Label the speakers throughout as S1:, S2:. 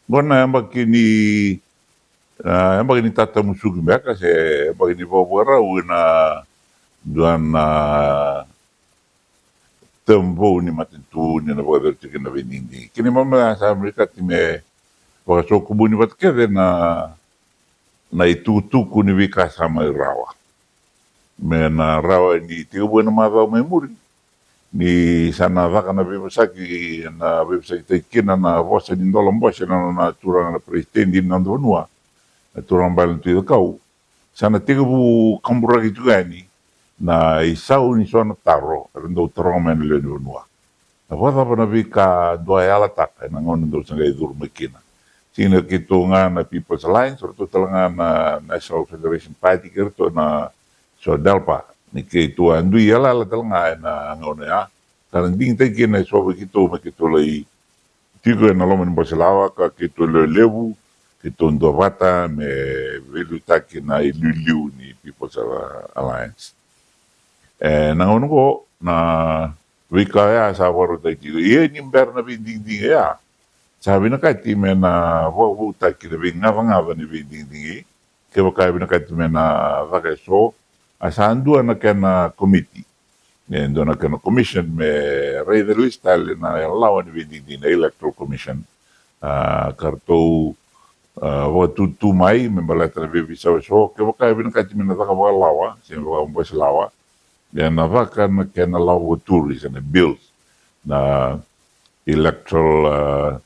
S1: Ngona yamba kini tata musugi mbeka se yamba kini bobora wina duan tembo ni matintu ni na bogada chikin na vinindi. Kini mama sa Amerika time baka so kubuni bat kede na itutuku ni vika sama rawa. Me na rawa ni tiga buena madao me muri. Ni sana vaka na bibasaki taikina na vosa ni ndolam bosa na turang na prestendi na ndonua. Na turang balan tu kau. Sana tiga bu kamburagi juga ni na isau ni soana taro rendo turang men le ndonua. Na wata pa na vika doa yala taka na ngon ndo sanga idur makina. Sina kito nga na People's Alliance or to talanga na National Federation Party kerto na so dalpa ni kito andu yala la talanga na ngone ya karang ding tay kina so kito makito lai tigo na lomen bosalawa ka kito le levu kito ndo vata me velu taki na iluliu ni People's Alliance na ngono ko na wika ya sa waro tay tigo ye nimber na binding ya sabi na kati me na wo taki na ngava ni binding ke waka na kati me na vaka so asandu na kena committee ndo na kena commission me rei de lista na lawa ni binding na electoral commission karto wo tu mai me balata be so ke waka na kati me na vaka lawa se waka mbos lawa na vaka na kena lawa turi na bills na electoral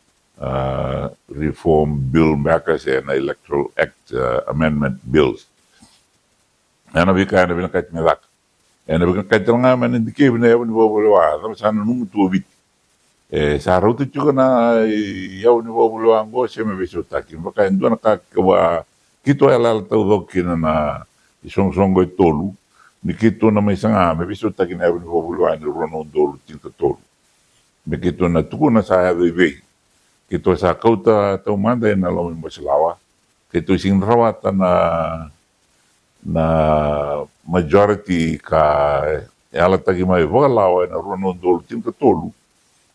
S1: reform bill mereka na electoral act amendment bills ana bika ana bina kat melak ana bika kat nga man indike bina yaw ni bobo wa tam sana num tu bit sa rotu chuka na yaw ni bobo wa ngo se me beso taki baka ndo na ka wa kito ala tau dokina na isong songo tolu ni kito na may sanga me beso taki na yaw ni bobo wa ni rono dolu tinta tolu me kito na tuku na sa yaw kito sa kauta tau manda na lo mo silawa kito sing rawata na majority ka ala tagi mai walawa na rono dolu tinta tolu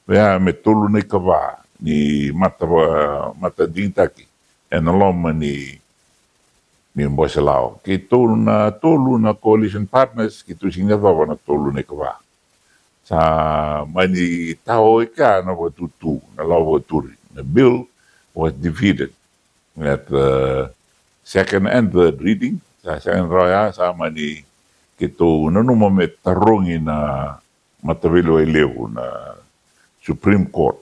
S1: ya me tolu nei kava ni mata dintaki na loma ni mo silawa kito na tolu na coalition partners kito sing na tolu nei kava sa mani tao ika na watutu na lawa turi. The bill was defeated at the second and third reading. Sa second raya sama ni kito nanuma me tarungi na matavilo elevo na Supreme Court.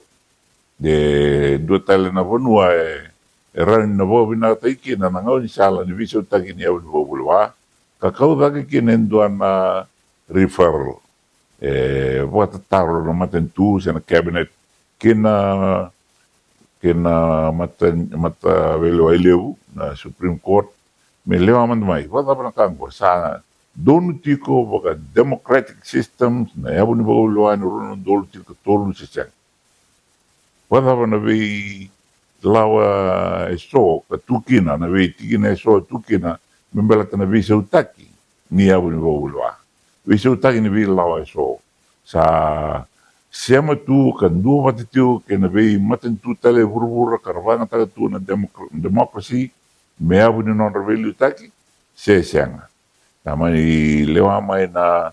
S1: De dua tala na vanua ran na bobi na taiki na nangaw ni sala ni viso tagi ni awin bobulwa. Kakau dagi kinenduan na referral. Wata taro na matentu sa na cabinet kina mata velo elevu na Supreme Court me lewa man mai wata pa kanggo sa donu tiko baka democratic systems na yabu ni bago lewa ni rono dolu tiko tolu sisang wata pa na vei lawa eso ka tukina na vei tikina eso tukina membela na vei seutaki ni yabu ni bago lewa vei seutaki ni vei lawa eso sa siama tu kan dua matitiu kena vei maten tu tale vurvura karavanga taga tu na democracy mea buni non revelu taki se sianga nama ni lewa mai na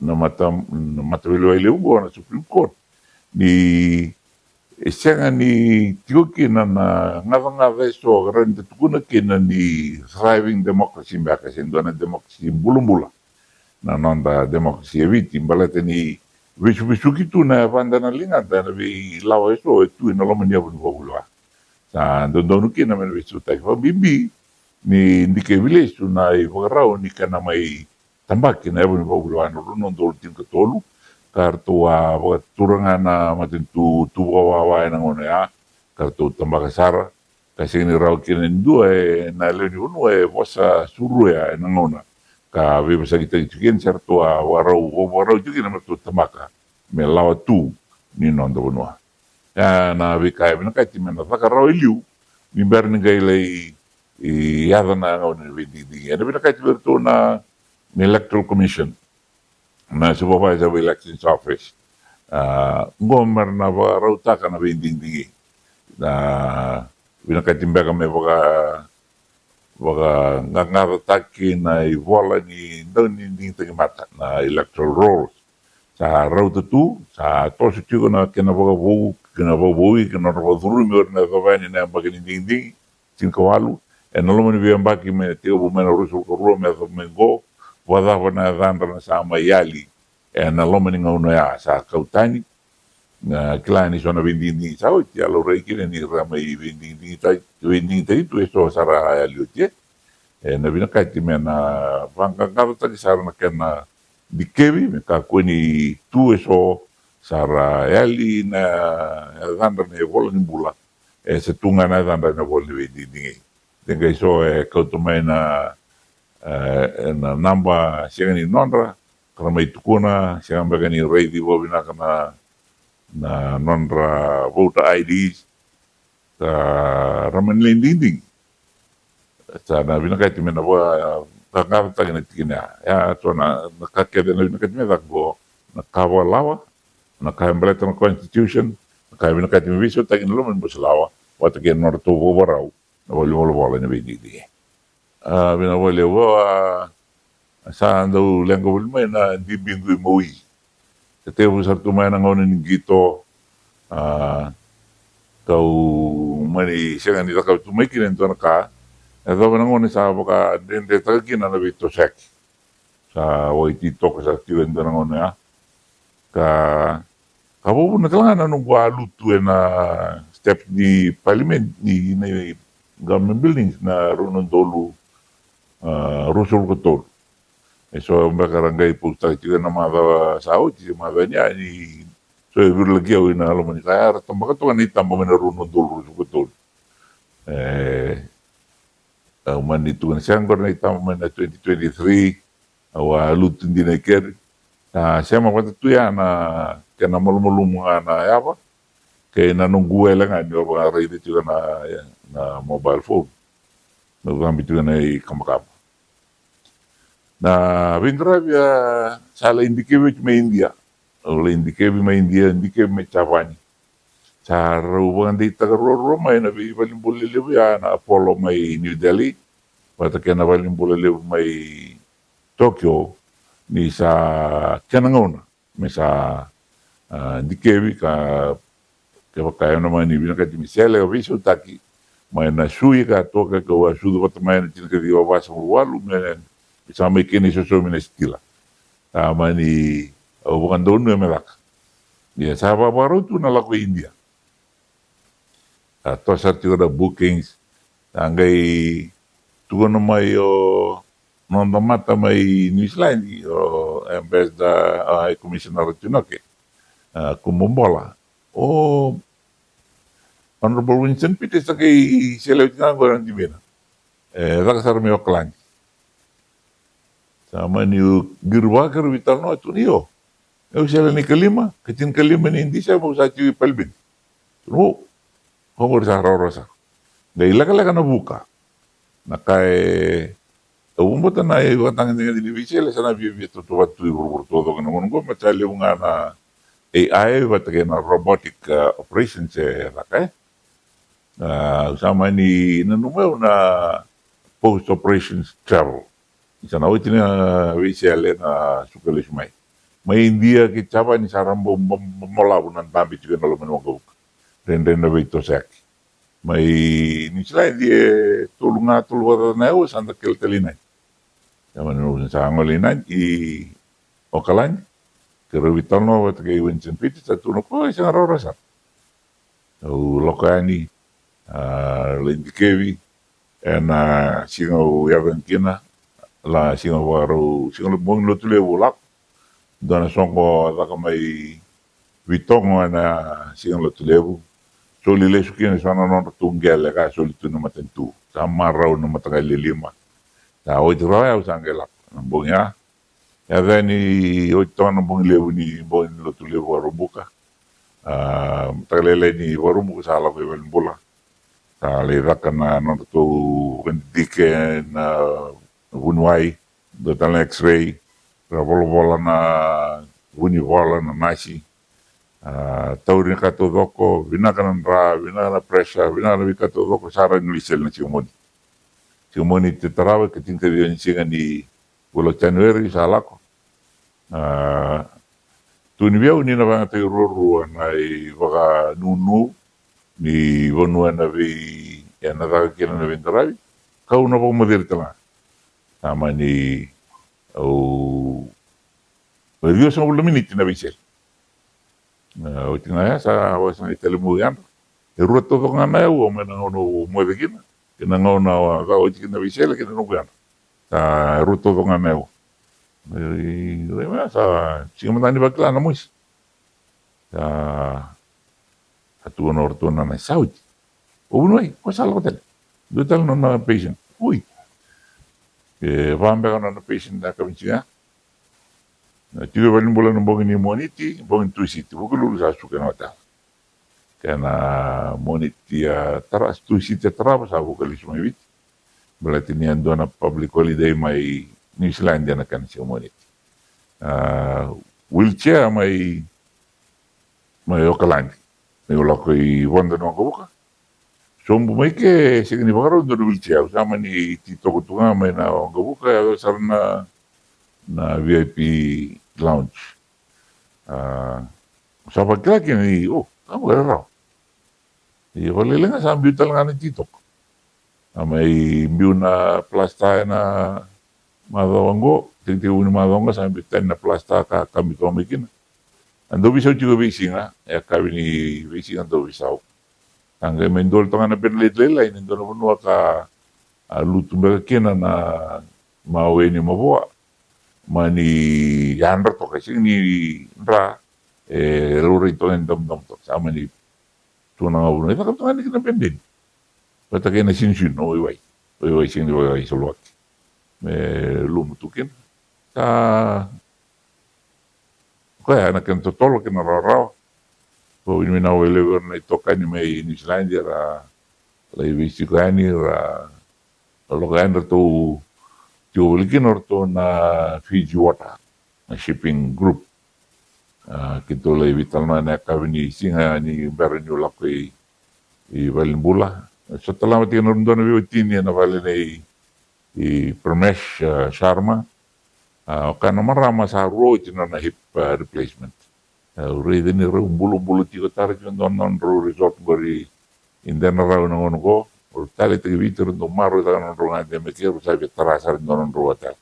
S1: mata velu ai leu na Supreme Court ni sianga ni tio kina na ngava so rende tukuna kina ni thriving democracy mea kasendo na democracy bulumbula na nonda demokrasia viti balate ni visu kitu na vanda na linga na vi lawa eso tu na lo mania bu bulwa sa donu kina men visu tai fa bibi ni ndike village na i vorao ni kana mai tambaki na bu bulwa no no do tin ka tolu kartu a turanga na matentu tu wa na ngone ya kartu tambaka sara kasi ni rao kina ndua na le ni uno vosa suru ya na ngona ka bisa kita cikin serto warau juga nama tu tamaka me lawa tu ni non do bonua ya na vi kai na kai timena ka rau iliu ni ber ni gai lei ya na ngau ni di ya na kai tu na electoral commission na supervisor of elections office ngomer na ba rautaka na binding na binakatimba kami baka ngangarataki na iwala ni hindi mata na electoral rolls sa rautatu sa tosu tiko na kinabawui kinarabadurumi na kavani na baginding tinkawalu nalomani biyambaki me tiko bumena rusul korua me mengo wada na dandra na sa mayali nalomani ngauna ya sa kautani na klani sona binding sa oti alo reikire ni ramai binding itu eso sara aliotie na binakati me na vangangata ki sara na kena dikevi me ka kweni tu eso sara ali na danda ne vola ni bula se tunga na danda na vola ni binding tenga iso kautumai na namba siangani nondra karamai tukuna siang bagani reidi bobina kana na nondra voter IDs sa raman linding sa na binakati me na boa kakata na tikina ya to na kakede na binakati me dakbo na kawalawa na kaimbreta na constitution na binakati me viso takin lumen buslawa wata ke norto bobarau na wala na bindidi bina wale wa sa ando lengo bulmay na di bingu mowi te usar tumay na ngonin gito kau mani siang ni kau tumay kinen to naka ito ba ngonin sa baka dente tagakin na bito sek sa waitito ka sa tiwen to ngonin ya ka kapo na kailangan nung lutu na step ni parliament ni government buildings na runon dolu rusul kotol so bakarangay pusta tiga na mada sao ti mada nya ni so lagi au na lo mani kaya tambaka to ni tamba mena runo dulu betul mani tu kan sangor na tamba mena 2023 awa lutin din ker siya mawata tu ya na kana molmolum na ya ba kay nanunggu lang ani ba ready tu na mobile phone no gamit tu na kamakap na vingrabia sala indikevi me India ole indikevi me Chavani sa ruban di tagaroro mai na vi balimbule lebu ya na Apollo mai New Delhi pata kena balimbule lebu mai Tokyo ni sa kenangona me sa indikevi ka kaya naman ni binakati misele viso taki mai na sui ka toka ka wa sudu patamayan tinka di wa sa walu me sama ikini susu minestila mani bukan doon na melak dia sahabat baru tu na laku India to sa tiga bookings anggai tu na mai non mata mai New Zealand ambassador high commissioner tunoke kumombola honorable Winston Peters kay sila tinang gorang dibina rakasar mi oklan sama ni girwakar vital no tu niyo sila ni kalima katin kalima ni hindi siya mo sa tiwi palbin hongor sa rorosa dahil laka na buka nakay umbutan na iwatang nga dinibisila sa nabiyabito tuwat tuwi burburtodo ka naman ko matsali nga na AI batagay na robotic operations lakay sama ni nanumaw na post operations travel isa na uti na WCL na sukalis may India ki chapa ni sarambo molabu nan tambi juga na lumen wangkuk ren na bito sak may ni sila dia tulunga na yo sanda keltelinay yaman no sa angolinan okalan kero vital no wat kay Winston Peters sa tuno ko isang rorasa lokani lindikevi singo yagan kina la singo waro singo bong lo tule bulak dona songo da kamay vitong na singo lo tulebu so lile sukin sana non tunggel ka so litu na matentu sama raw na matagal lima ta oy trawa usangela bong ya ni oy ton bong lebu ni bong lo tulebu waro buka tagalele ni waro buka sala ko bula ta le rakana non to vendike na Bunwai, dotan X-ray, bola na Buni bola na nasi, Tauri kato doko, vinakanan ra, vinakana pressure, vinakana vikato doko, sara nulisel na siumoni. Siumoni te tarawa ketinta di singa ni bulan Januari salako. Tuni biau ni na vanga te rorua nai waka nunu ni vonua na vi ya na daga kina na ventaravi. Kau na pong moderi tala. Sama ni au Dio sa ulo miniti na visel. O tina ya sa awas na italimu yan. Ruat to nga na o mena ngono mo de kina. Kina ngona wa ka o kina visel kina no gan. Sa ruat to nga na o. Sa singa matani bakla na mois. Sa atu no orto na na saudi. O noi, ko sala hotel. Do tal no na patient. Ui. Vambe na patient da kaminga. Tiga balik bulan nombong ini moniti, bong itu situ, bukan lulus asuh kena hotel. Karena moniti teras tu situ terapa sabu kali semua itu. Berarti ni ando na public holiday mai New Zealand na kan si moniti. Wheelchair mai Auckland, mai ulakoi wanda no buka. Sombu mai ke segini bakar untuk wheelchair, sama ni tito kutunga mai na buka sarana na VIP lounge. Sapa kira ni, kamu ada raw. Iya, kalau lengan sambil talangan titok. Amai biu na plasta na madawanggo, tingtiw ni madawanggo sambil ten na plasta ka kami komikin. Ando bisa juga bisinga, ya kami ni bising ando bisa. Tangga mendol tangan na penlit-lilay, ando na punua ka lutumba kina na mawe ni mabuwa. Mani yandra to kasi ni ra luri to endom to sama ni tuna ngabuno ita kapto ngani kina pendin pata kena sinsin no iwai sing di wai solwak lumutukin ta kaya na kan totolo kina raraw ko ini na wele na ito kani may ni Islandia ra la ibisi kani ra lo kaya to Tiulikin orto na Fiji Water, na shipping group. Kito la vital na kawini singa ni berenyo lako i Balimbula. Setelah mati norundon na viwitini na vale na i Pramesh Sharma, kana marama sa ro itina na hip replacement. Uri dini ro bulu tiko tarik yung doon ro resort bari indena raw na ngono ko. Tali tagi vitor do maro da non ronga de me kero sabe terasa non roatal.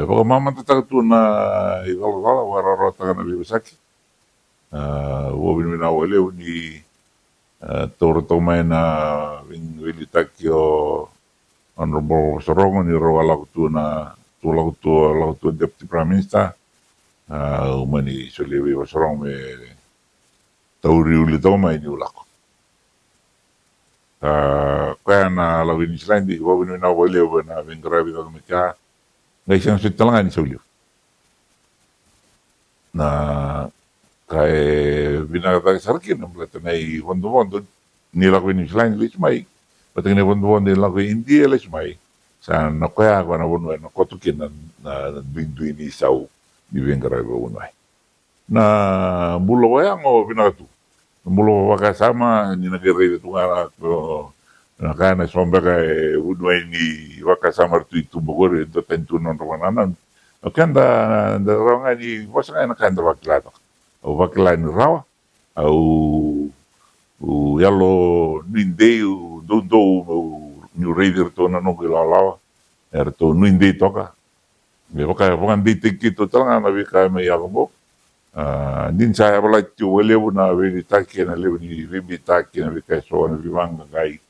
S1: Pokok mama tatag tu na idol wara rota na bibisaki. Wo bin na wale ni toro to mai na wili takyo honorable Sorongo ni ro wala tu na la tu deputy prime minister. Umani solewi Sorongo me tauri uli to mai ni ulako. Kaya na lawin sila hindi ko wabin na wale o na grabe ka kumika ngay siyang sutalangan ni Saulio na kaya binakatag sarkin ang plata na i-hondo-hondo nilako ni sila hindi lismay patang ni-hondo-hondo nilako hindi lismay sa nakaya ako na wunway na kotukin na binduin ni Sao ni grabe wunway na bulo kaya ngo binakatu mulo wakasama ni nagare itu ngara ko nakana somba kay udway ni wakasama tu bogor itu tentu non romanan kanda da ronga ni wasa na kanda waklato o wakla ni rawa au yalo ninde do ni raider to na no lawa to ninde toka me waka di tikito tanga na bika me yago din saya pala wale na veli taki na lewe ni vimbi taki na vika so na vimanga gai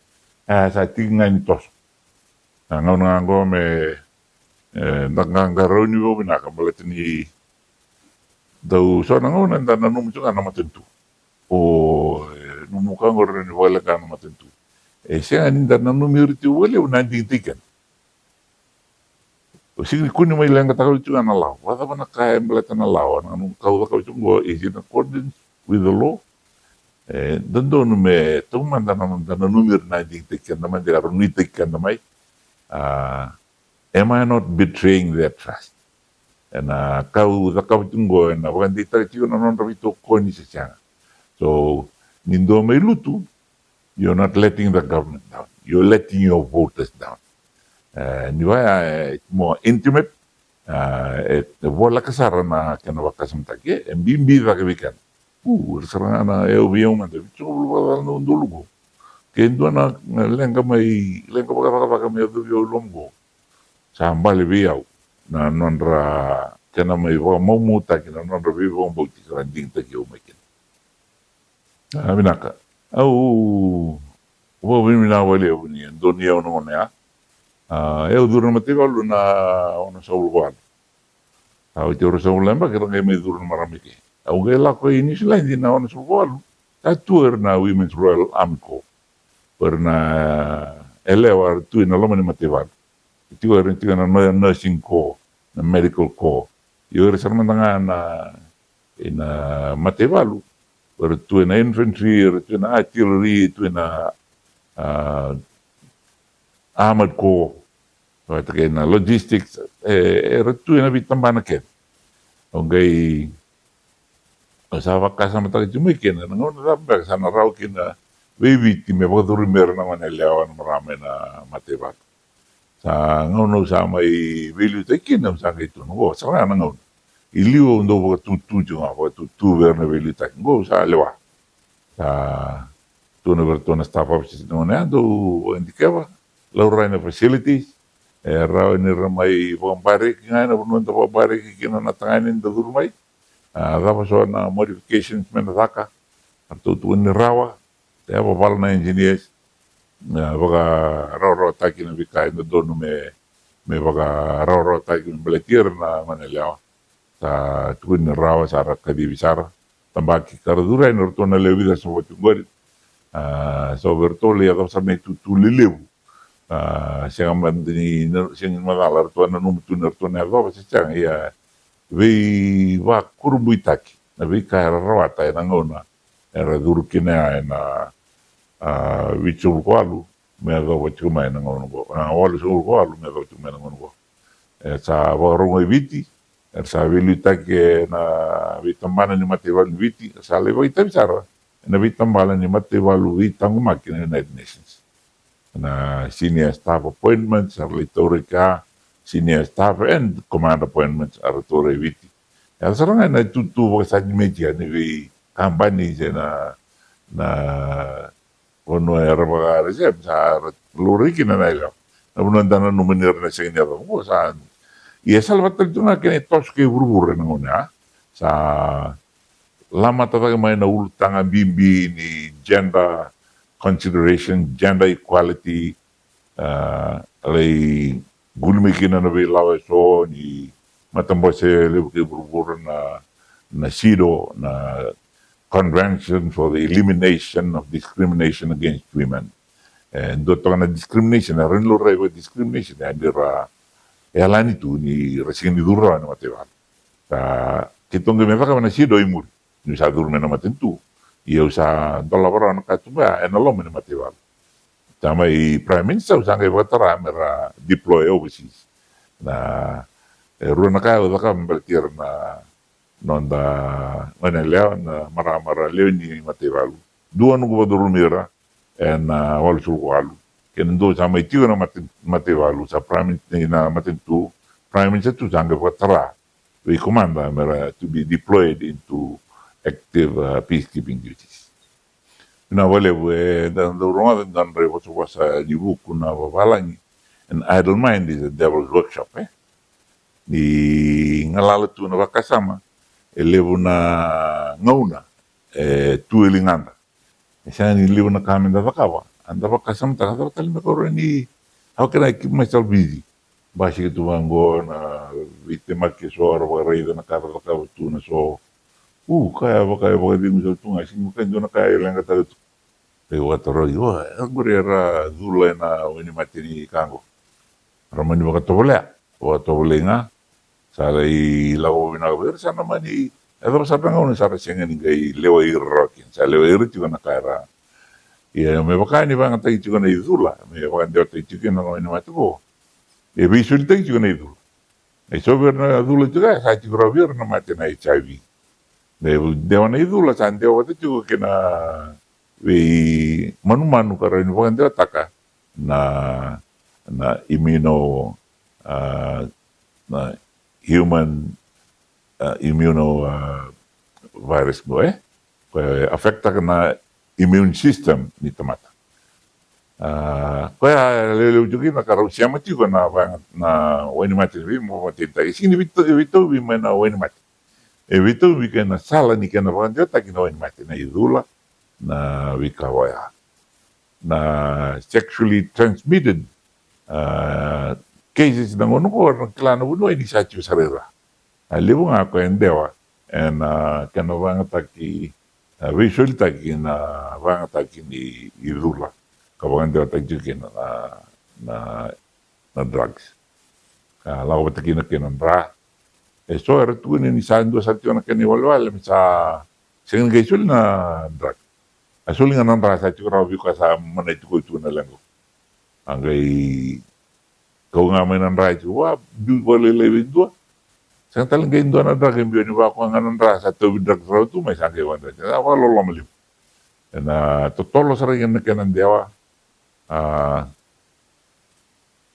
S1: sa tingan tos ngo me nangangaro ni go na kamalat ni daw so ngo na nanum tunga na matentu o numuka ngor ni wala ka na matentu siya ninda nanum yuriti wale na dintikan Sige kuni may lang katakal ito na law. Wala pa nakaya balata na law. Anong kau ito ngo is in accordance with the law. Doon me tumanda naman na numero na dintikan naman di aron nitikan naman. Am I not betraying their trust? na kau kau tunggu na bukan di tari tiko na non rabito koni sa siya. So, nindo may lutu, you're not letting the government down. You're letting your voters down. Ni waya more intimate, wala kasara na kanawakasam take, bimbi da kabikan. Sarang na eubiyong man, chulo ba no dulugo. Kendo na lenga baka may adubyo lomgo. Sa hambali biyaw na nonra kana may mamuta kina nonra bibong bauti karanding taki umakin. Binaka. Au bimina wale ni dunia ono ya. Eu duro matigalu na ono sa ulwan. Au tiro sa ulwan ba kira may duro maramiki. Au gela ko ini sila hindi na ono sa ulwan. Tatuer na Women's Royal Army Corps. Pernah elewar tu ina lama ni matigalu. Itu orang itu na nursing corps, na medical corps. Yo sama tangan na ina matebalu. Itu na infantry, itu na artillery, itu na armored corps. Itu na logistics. Itu na bitambah na ken. Ongai sa kasama tayo jumikin na ngon rabak sana raw kina baby ti me pagduri meron naman elewan marami na matebalu. Sa ngono sa may value takin nam sa gitu ngo sa nga ngo iliwo ndo ba tutu nga ba tutu ver na value tak ngo sa lewa sa tuno ver tuno staff office no na do indikaba laura na facilities raw ni ramay pambari nga na bunon to pambari kina na tanganin do durmay dapat so na modifications men zaka atau tu ni rawa ya ba na engineers baga raw taki na bika ino dono me baga raw taki na beletir na manelawa sa tukun ni rawa sa rakadi bisara tambaki karadura ino rto na lewida sa watungori so bertoli atau sa may tutulilew siya man ni siya magalar to na numutu na rto na rawa sa siya iya vei va kurumbuy taki na bika rawa tayo na ngona era durukina na vichul kwalu mega wachuma na ngono go wala sul kwalu mega wachuma na ngono go sa warung viti sa vilita ke na vitambana ni mateval viti sa levo itabisara na vitambala ni mateval vitang makina United Nations na senior staff appointments arlitorika senior staff and command appointments artore viti ya sarang na tutu sa media ni kampanye na ono era magari siya sa luriki na nila. Napunanda na numenir na siya niya ko saan. Iya salvat itu na kini tos ke buru-buru na ngona sa lama talaga may naulutang ang bimbi ni gender consideration, gender equality, alay gulmikin na nabilawa so ni matambo siya libo ke buru-buru na sido na Convention for the Elimination of Discrimination Against Women. And doto na discrimination, na rin luray ko discrimination, andira elan itu ni rasing ni dura na matewan. Kitong gimana ka na sido imur, ni sa durme na matentu. Iyo sa dolabara na katuba, enalom na matewan. Tama Prime Minister, usang kay Vatara, mera deploy overseas. Na ruang na kayo, baka membertir na nonda manelea na mara leo ni matevalu dua no gobador mira na wal surwalu ken do sa mai tio na matevalu sa prime na matentu prime minister tu sanga patara we commander mera to be deployed into active peacekeeping duties na wale we dan do ronga dan revo so wasa ni buku na walangi an idle mind is a devil's workshop ni ngalala tu na wakasama elevo na ngauna tuelinganda siya ni levo na kami na takawa anda pa kasam takawa kalima ko ni how can I keep myself busy basi gitu manggo na vitema ke so arwa reida na kara takawa tu na so kaya di misal tu ngasing bukan do na kaya lang kata tu watoro yo gurera dula na wini matini kango ramani baka tobole nga salai lawo binawer sana mani edo sa ngone sa sengen ngai lewa irrokin sa lewa irti na kara ya me bakani bang tai tu na idula me bang de tai tu na ngone matugo e bisul tai tu na idula So na dulu juga sa ci grovir na mati na HIV. Dewa na idula sa dewa ta juga kena we manu karo ini bukan dewa taka na uh, na human immuno virus mo afekta na immune system ni tamata. Kaya leleu juga na karo siama juga na wani mati mo matinta isini vito vi na wani mati. Vito vi kena sala ni kena bukan dia tak kena wani mati na idula na wikawaya na sexually transmitted cases na ngono ko na klano buno ini sachu sarera. Libu nga ko endewa and kena wanga taki visual taki na wanga taki ni idula. Kawangan dia tak juga na drugs. Lawa taki na kinandra. So era tu ni sando sa tiyo na kaniwalwal sa singin gaisul na drug. Asul nga nandra sa tiyo rawi ko sa manay tukoy tu na lang. Angay kau nga may nandra ito, du wala lewin dua. Sang talang gayin doon na drug, yung biyon ba ako nga nandra sa tuwid drug raw tu, may sangkay wanda. Ako lolo malim. Na totolo sa rin na kinandewa.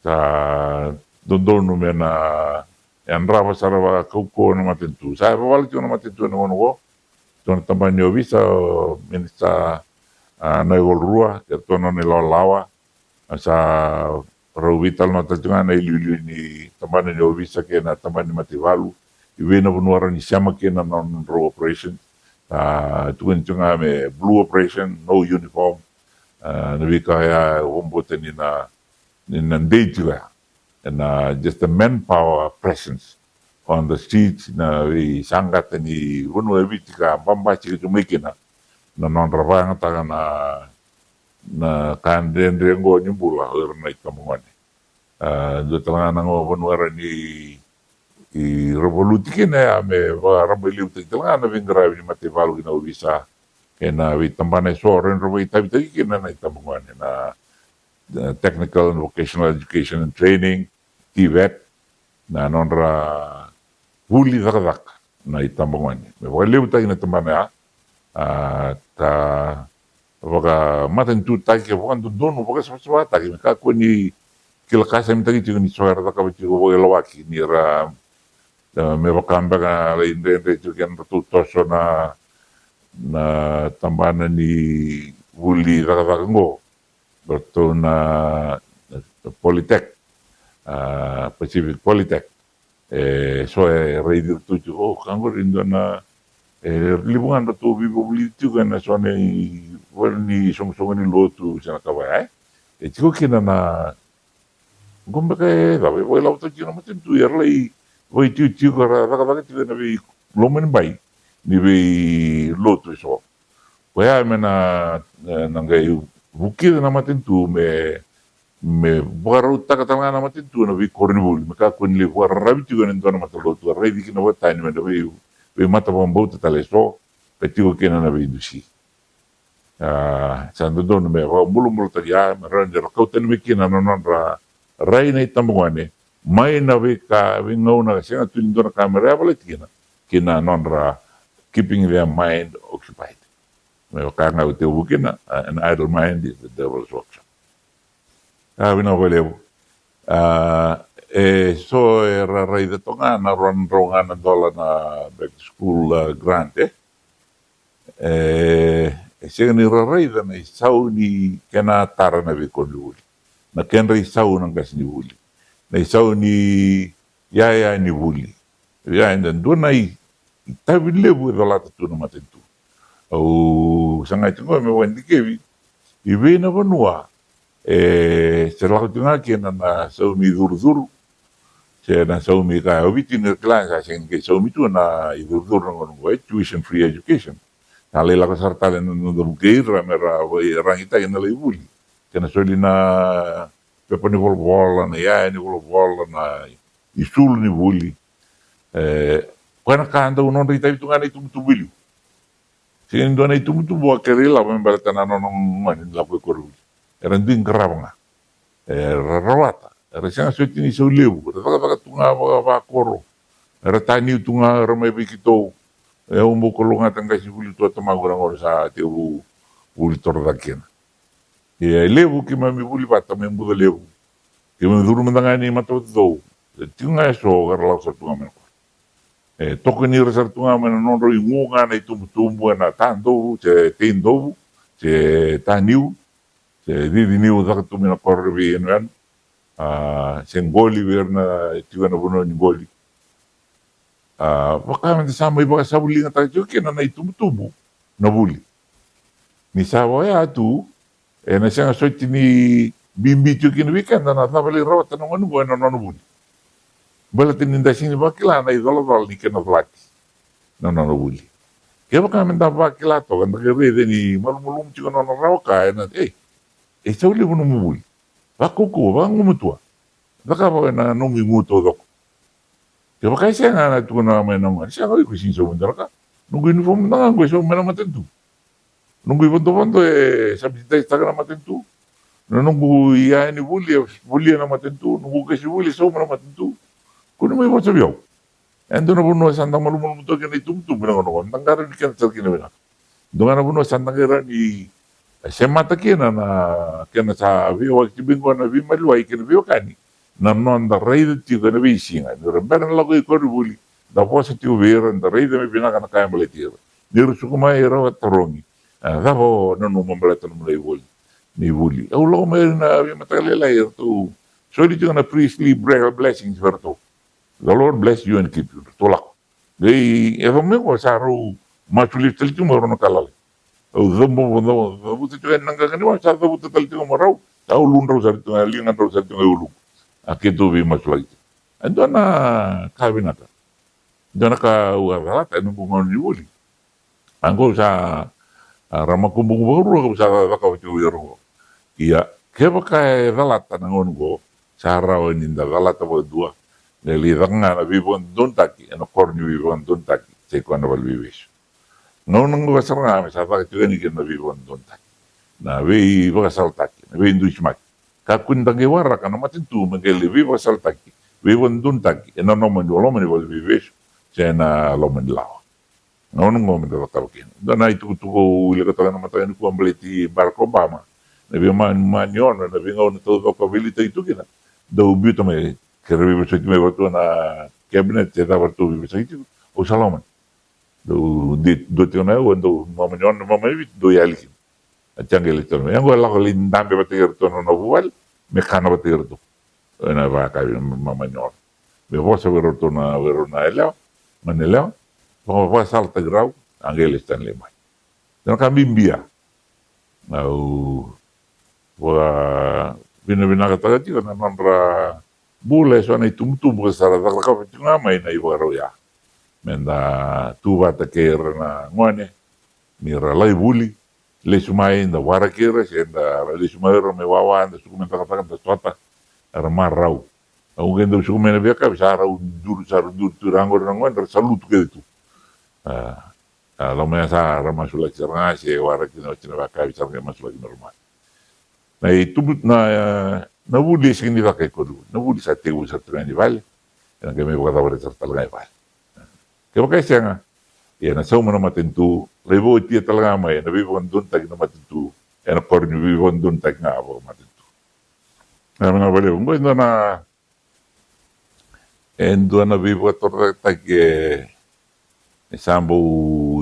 S1: Sa doon naman na yan rapa sa rawa kauko na matintu. Sa pawalik yung na matintu na mo ko. Ito na tampan nyo bisa minista na iwalrua. Ito na nilalawa. Sa rawital na tatunga na ilulu ni tampan nyo bisa kaya na tampan ni Mativalu. Iwi na punuara ni siyama kaya na non-row operation. Ito nga may blue operation, no uniform. Nabi kaya umbutan ni nanday juga. And just the manpower presence on the streets na sanggat ni wano ebi tika pambaci ke cumiki na non-rabang taga na kanden rengo nyumbula na itamungan. Do talanga nango wano ni revoluti na ame rambaliw talanga na vingrabi ni Mativalu na ubisa kena wi tambane soren ro wi tabi tagi kena na itamungan na technical and vocational education and training TVET na nonra huli darak na itambangan me wale utai na tambane ta baka maten tu tai ke bukan dono baka sama ta ke ka ko ni kilakasa mi tagi ni soera da ka bi ko lawaki ni ra me baka ambaka la inde tu ken tu toso na tambana ni huli darak ngo berto na Polytech Pacific Polytech so radio tu kanggo rindo na libungan tu bibo beli tu kan so ni wani song ni lotu sana kawai tiko kina na gombe ke da we lau tu kina matin tu yer lai we tu kara da tu na bi lomen bai ni bi lotu so we mena nangai bukid na matin tu me baru tak kata na matin tu na bi kornibul maka kun li war rabi tu kan na matalo tu rabi kina wata ni me we mata bombo tale so petigo kina na bi dusi sando don me bulu tagia marande kau ten me kina no ra rai na itambungane mai na we ka we ngona sina tu ndona kamera bale kina non ra keeping their mind occupied me ka nga te bukina an idle mind is the devil's workshop. Wina wale so era rai de tonga na ronga na dola na back to school grant ni rai da na isau ni kena tara na vi konuli na kenra isau nang gas ni wuli na isau ni yaya ni wuli ya indan do na tabi lebu da lata tu na matentu au sanga tungo me wendi kevi ibe na banua setelah tunga kena na saumi dur se na saumi ka obiti na klan sa sen ke saumi tu na dur ngon tuition free education tale la kasarta le no do geira mera rangita ina le buli kena soli na peponi vol na ya ni vol na isul ni buli kana kanda unon rita tunga na itu bili sen do na itu bo kerila membalta na no man la ko koruli eran din karabanga rawata Era sanga so tini so lebu, taka tunga wa koro. Era tani tunga ramai bikito. E umbo kolonga tanga si buli to tamago ngor sa te buli torda. E levu ki mami buli bata me mbuda levu. Ki mami duru mandanga ni mato do. Tinga so garla sa tunga men. E toko ni rasa tunga men non ro ingunga na tumbu na tando te tendo te taniu te di niu da tu me na korbi en sengoli verna tigana bono ni goli. Baka man sama iba sa buli nga tayo kina na tumbu na buli. Ni sawa ya tu na siya nga soiti ni bimbi tiyo weekend na nabali rawat na ano buwan na buli. Balatin ninda sini bakila na idol ni kena vlaki na buli. Kaya baka man da bakila to kan nagre ni malumulum tiyo na raw ka na sa uli mo buli. Bakuko bang umutua. Baka ba na numimuto dok. Kaya baka siya nga na ito na may naman. Siya nga iko sinso mo ka. Nung uniform na nga ko siya may naman tentu. Nung ibanto sabi tayo taga na matentu. Nung iya ni buli na matentu. Nung kasi buli sa na matentu. Kuno may what's sabiyaw. Ando na puno sandang malumulum to kaya itumtum na ano. Andang karan ni kaya sa kinawin. Doon na puno sandang karan ni siya mata kaya na kaya sa abiyaw. Kibing ko na bimaluay kaya na biyaw kani. Non da rei de tigo na visinga ni rembera la ko ko buli da posa tigo vera da rei de me bina kana kaya maletir ni rusu kuma era torongi da ho no mambalata no mulai buli ni buli au lo me na vi matale la tu so di tigo na priestly blessings verto the lord bless you and keep you to la dei e me ko saru machuli tel tu mo no kalale au zambo no buti tigo nanga kani wa sa buti tel tigo mo rau au lunro sa tigo linga ro sa tigo ulu Akitu vi mas lagi. Ando na kabinata. Ando na ka uarata no bungon ni buli. Angko sa ramakumbung baru sa ka wiro. Iya, keba ka dalata nangon go sa raw ni dalata bo dua. Neli danga na vivon dontaki, no korni vivon dontaki, se quando val vives. Non ngo saranga sa ka tugani ke na vivon dontaki. Na vi va saltaki, na vi induismaki. Kakundangi wara kana matintu mengeli viva saltaki viva nduntaki ena no mani lo mani vol vives sena lo mani lao non ngom de tawakin dana itu tu ile kata na mata ni ku ambleti Barack Obama na vi manion na vi ngon to ko abilita itu kina do bito me que revive se me voto na cabinet te da voto vive se itu o saloman do te na o do manion no me do yali Achangel ito. Yang wala ko lindambe batir to no buwal, mekano batir to. Na ba ka mamanyor. Me vosa vero to na vero na eleo, maneleo. Ko va salta grau, angel están le mai. No cambimbia. Au wa bina kata ti na mandra bule so na tumtum ko sara da ka tinga mai na iwa roya. Menda tu bata ke na ngone. Mira lai buli. Le sumai da warakira senda le sumai me wawa da suku menta kata da swata era marau au gendo suku mena beka bisa rau dur turango rango der salut ke itu lo me sa rama sula cerna se warakina cina baka bisa ke masuk lagi normal na itu na budi sini baka ko na budi sa tegu sa trani vale na ke me baka da certa ngai vale ke baka sianga ya na sau mana matentu lebo tia talaga mai na vivo andun tag na matentu na korni vivo andun tag nga abo matentu na mga bale ngo na vivo torre tag sambo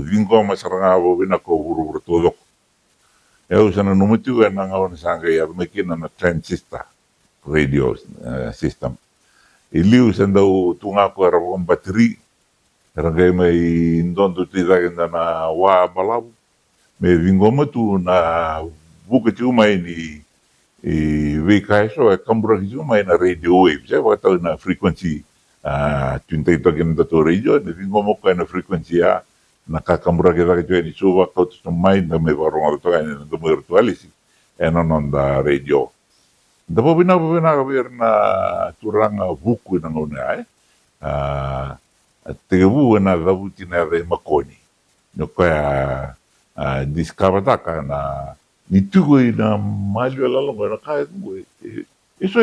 S1: vingo masaranga abo bina ko buru todo eu sana numutu na ngawon sanga ya mekina na transistor radio system iliu sandau tunga ko ara bateri Rangai mai ndonto tira na wa malabu me vingoma tu na buka tu mai ni VKSO kambura tu mai na radio wave saya waktu na frequency 28 token to radio ni vingoma ko na frequency na kakambura kita tu ni suwa ko tu mai na me barong to ni no virtualis non da radio dapo bina na turanga buku na ngone te vu na davuti na re makoni no ka discover ta ka na ni tugo na malio la longa na ka Iso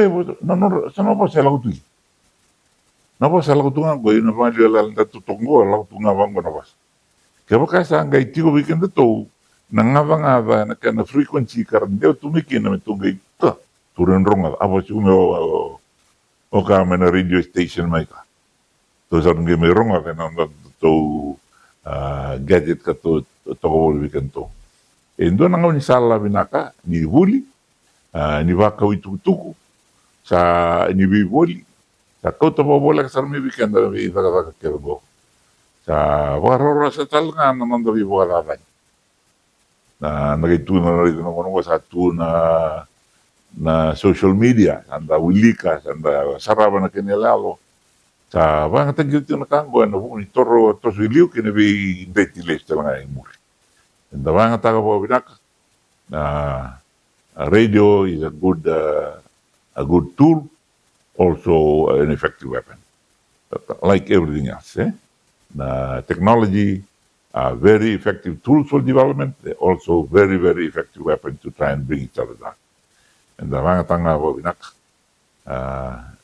S1: sanopo sa lagu tu. Napa sa lagu tu nga ko ina mali ala nda tutongo lagu tu nga bang na bas. Kaya ka sa ngai tiko weekend to na ngava na kana frequency karan deu tu miki na metungai ta turun ronga apa si o ka mena radio station mai ka. To sa ngai me ronga ka na to gadget ka to ko weekend to. Endo na ngau ni sala binaka ni huli ni waka tuku sa ni biboli sa kota bobola ka sarmi weekend na vi daga kergo sa warora sa talga na nanda vi bola rai na nagitu na rin na kono sa tu na social media anda wilika anda saraba na kinelalo sa bang tagyo na kango na ni toro to siliu kini vi detiles talanga imuri anda bang taga bo binak na radio is a good tool, also an effective weapon. Like everything else, technology are very effective tools for development. They're also very, very effective weapons to try and bring each other down. And the mga tanga ko binak,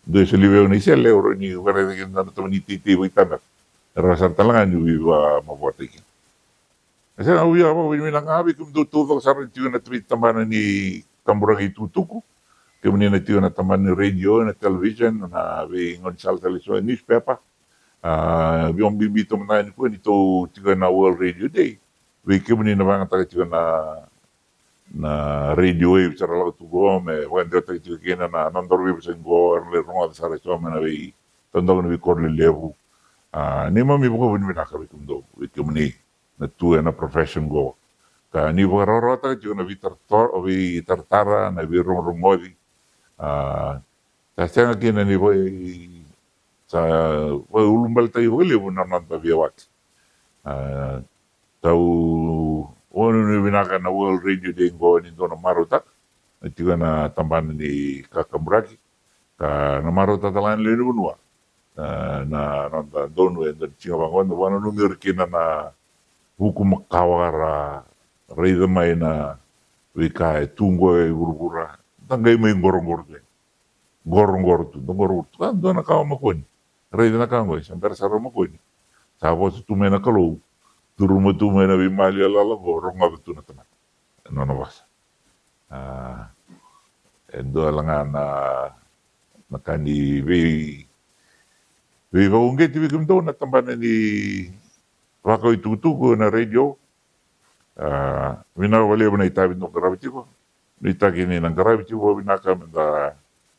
S1: do sa liwew ni sel, or ni wala na nato ni titi witan, rasan talaga ni wiwa mabuatikin. Kasi na uya mo, winilang abi kum tutulong sa rin tiyo na tweet tamana ni Kamburang itutuko. Kemudian na na taman ni radio, na television, na ingon sa television, newspaper. Yung bibito mo na po, ito tiyo na World Radio Day. Kemudian na mga taga tiyo na radio wave sa ralaw tugo, may wanda taga tiyo kina na nandor wave sa ngo, arle runga sa reso, na tandang na korle levu. Ni mami mo ko binakabi kundo, kemudian na tuwa na profession go. Ka ni warorota tiyo na vitartara, na virong-rungodi. Kasi nga kina ni sa ulumbal tayo wali mo naman pabiyawat. Tau ono ni binaka na World Radio Day ngo ni doon na marutak. At yung na tambahan ni Kakambraki. Ka na marutak talaan lini bunwa. Na doon mo yung singabangon. Wano nungir kina na hukum makawara. Rida may na wika tunggo gurugura. Tanggay mo yung gorong-gorong. Gorong-gorong. Kan doon nakawa makon. Rida na kangoy. Sampai sa rama makon. Tapos tumay na kalo. Turuma tumay na bimali alala. Gorong nga beto na tanan. Ano na basa. Endo lang nga na nakani bagungge tibi kum doon na tambahan ni wakaw itutuko na radio. Winawali mo na itabit ng karabiti ko. Nitagi ni ng karabiti ko binakam na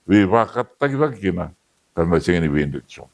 S1: wakat tagi-lagi na tanda siya ni Benediction.